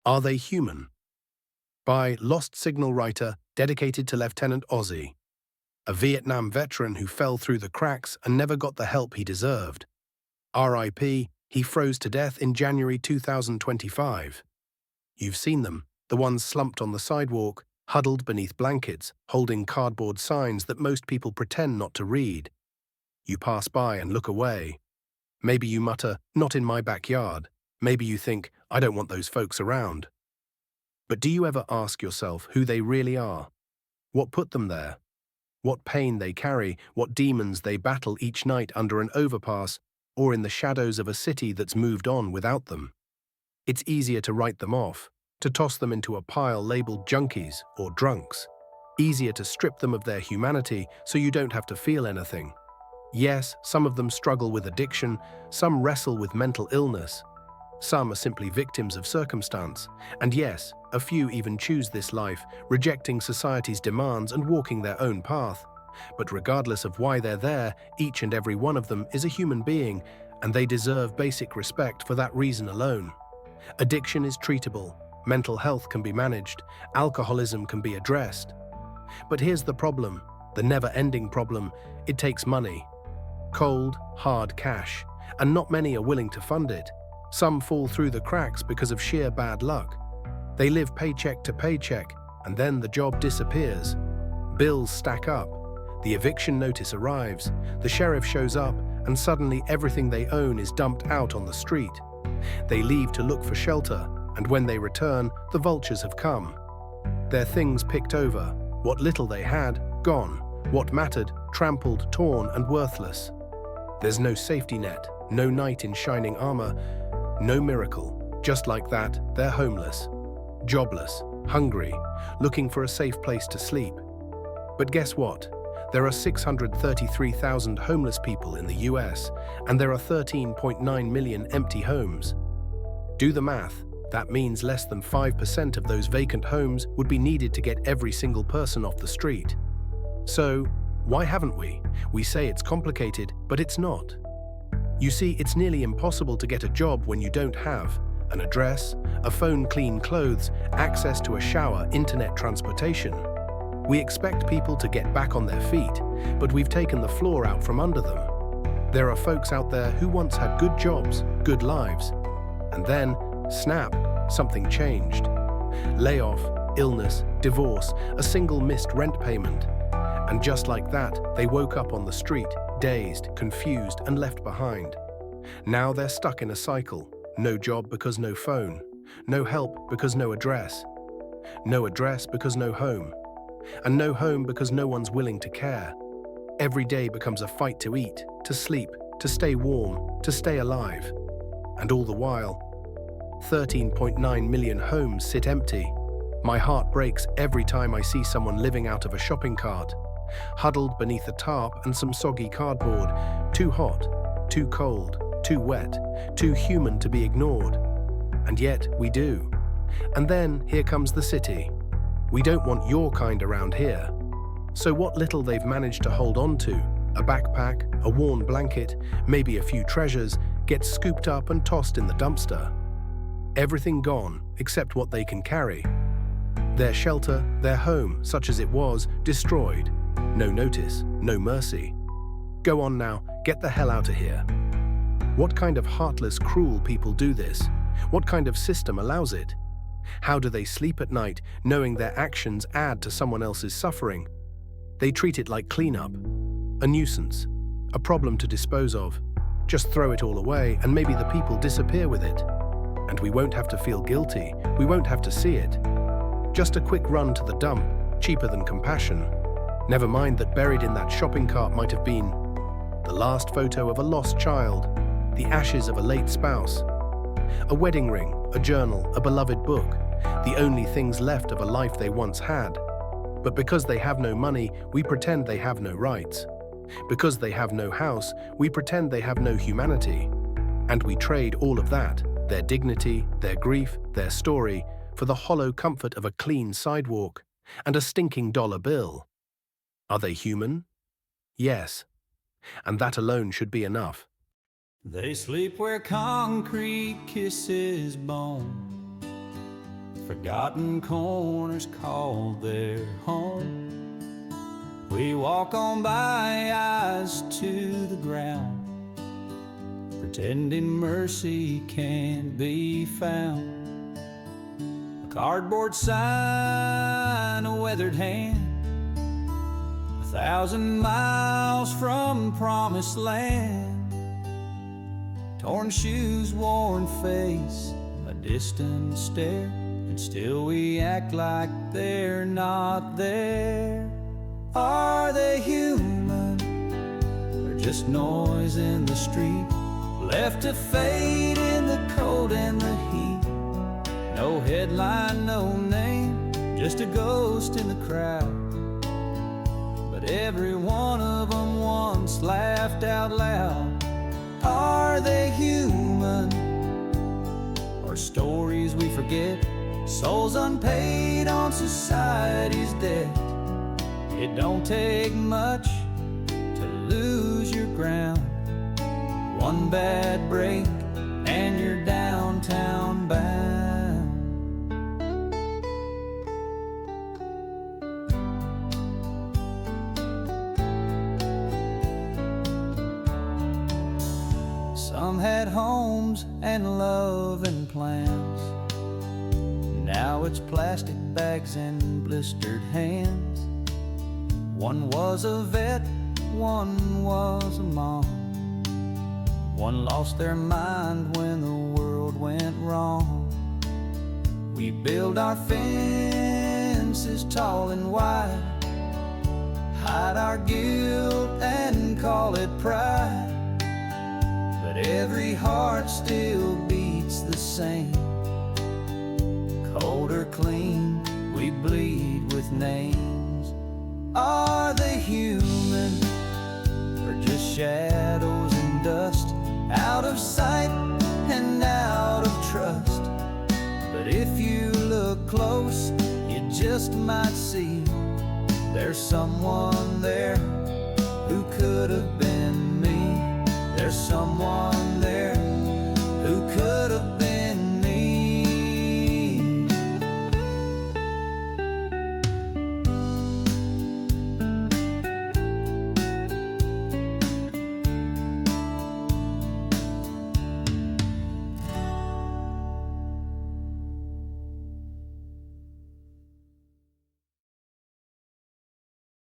Are They Human? By Lost Signal writer dedicated to Lieutenant Ozzy, a Vietnam veteran who fell through the cracks and never got the help he deserved. R.I.P., he froze to death in January 2025. You've seen them, the ones slumped on the sidewalk, huddled beneath blankets, holding cardboard signs that most people pretend not to read. You pass by and look away. Maybe you mutter, "Not in my backyard." Maybe you think, "I don't want those folks around." But do you ever ask yourself who they really are? What put them there? What pain they carry, what demons they battle each night under an overpass or in the shadows of a city that's moved on without them? It's easier to write them off, to toss them into a pile labeled junkies or drunks. Easier to strip them of their humanity so you don't have to feel anything. Yes, some of them struggle with addiction, some wrestle with mental illness. Some are simply victims of circumstance, and yes, a few even choose this life, rejecting society's demands and walking their own path. But regardless of why they're there, each and every one of them is a human being, and they deserve basic respect for that reason alone. Addiction is treatable, mental health can be managed, alcoholism can be addressed. But here's the problem, the never-ending problem: it takes money. Cold, hard cash, and not many are willing to fund it. Some fall through the cracks because of sheer bad luck. They live paycheck to paycheck, and then the job disappears. Bills stack up. The eviction notice arrives. The sheriff shows up, and suddenly everything they own is dumped out on the street. They leave to look for shelter, and when they return, the vultures have come. Their things picked over. What little they had, gone. What mattered, trampled, torn, and worthless. There's no safety net, no knight in shining armor, no miracle. Just like that, they're homeless, jobless, hungry, looking for a safe place to sleep. But guess what? There are 633,000 homeless people in the US, and there are 13.9 million empty homes. Do the math. That means less than 5% of those vacant homes would be needed to get every single person off the street. So, why haven't we? We say it's complicated, but it's not. You see, it's nearly impossible to get a job when you don't have an address, a phone, clean clothes, access to a shower, internet, transportation. We expect people to get back on their feet, but we've taken the floor out from under them. There are folks out there who once had good jobs, good lives, and then, snap, something changed. Layoff, illness, divorce, a single missed rent payment. And just like that, they woke up on the street, dazed, confused, and left behind. Now they're stuck in a cycle. No job because no phone. No help because no address. No address because no home. And no home because no one's willing to care. Every day becomes a fight to eat, to sleep, to stay warm, to stay alive. And all the while, 13.9 million homes sit empty. My heart breaks every time I see someone living out of a shopping cart, huddled beneath a tarp and some soggy cardboard, too hot, too cold, too wet, too human to be ignored. And yet we do. And then here comes the city. We don't want your kind around here. So what little they've managed to hold on to, a backpack, a worn blanket, maybe a few treasures, gets scooped up and tossed in the dumpster. Everything gone except what they can carry. Their shelter, their home, such as it was, destroyed. No notice, no mercy. Go on now, get the hell out of here. What kind of heartless, cruel people do this? What kind of system allows it? How do they sleep at night, knowing their actions add to someone else's suffering? They treat it like cleanup, a nuisance, a problem to dispose of. Just throw it all away and maybe the people disappear with it. And we won't have to feel guilty, we won't have to see it. Just a quick run to the dump, cheaper than compassion. Never mind that buried in that shopping cart might have been the last photo of a lost child, the ashes of a late spouse, a wedding ring, a journal, a beloved book, the only things left of a life they once had. But because they have no money, we pretend they have no rights. Because they have no house, we pretend they have no humanity. And we trade all of that, their dignity, their grief, their story, for the hollow comfort of a clean sidewalk and a stinking dollar bill. Are they human? Yes. And that alone should be enough. They sleep where concrete kisses bone. Forgotten corners called their home. We walk on by, eyes to the ground, pretending mercy can't be found. A cardboard sign, a weathered hand, 1,000 miles from promised land. Torn shoes, worn face, a distant stare, and still we act like they're not there. Are they human, or just noise in the street, left to fade in the cold and the heat? No headline, no name, just a ghost in the crowd. But every one of them once laughed out loud. Are they human, or stories we forget, souls unpaid on society's debt? It don't take much to lose your ground. One bad break and you're downtown bound. Some had homes and love and plans. Now it's plastic bags and blistered hands. One was a vet, one was a mom. One lost their mind when the world went wrong. We build our fences tall and wide, hide our guilt and call it pride. But every heart still beats the same. Cold or clean, we bleed with names. Are they human, or just shadows and dust, out of sight and out of trust? But if you look close, you just might see there's someone there who could have been me. There's someone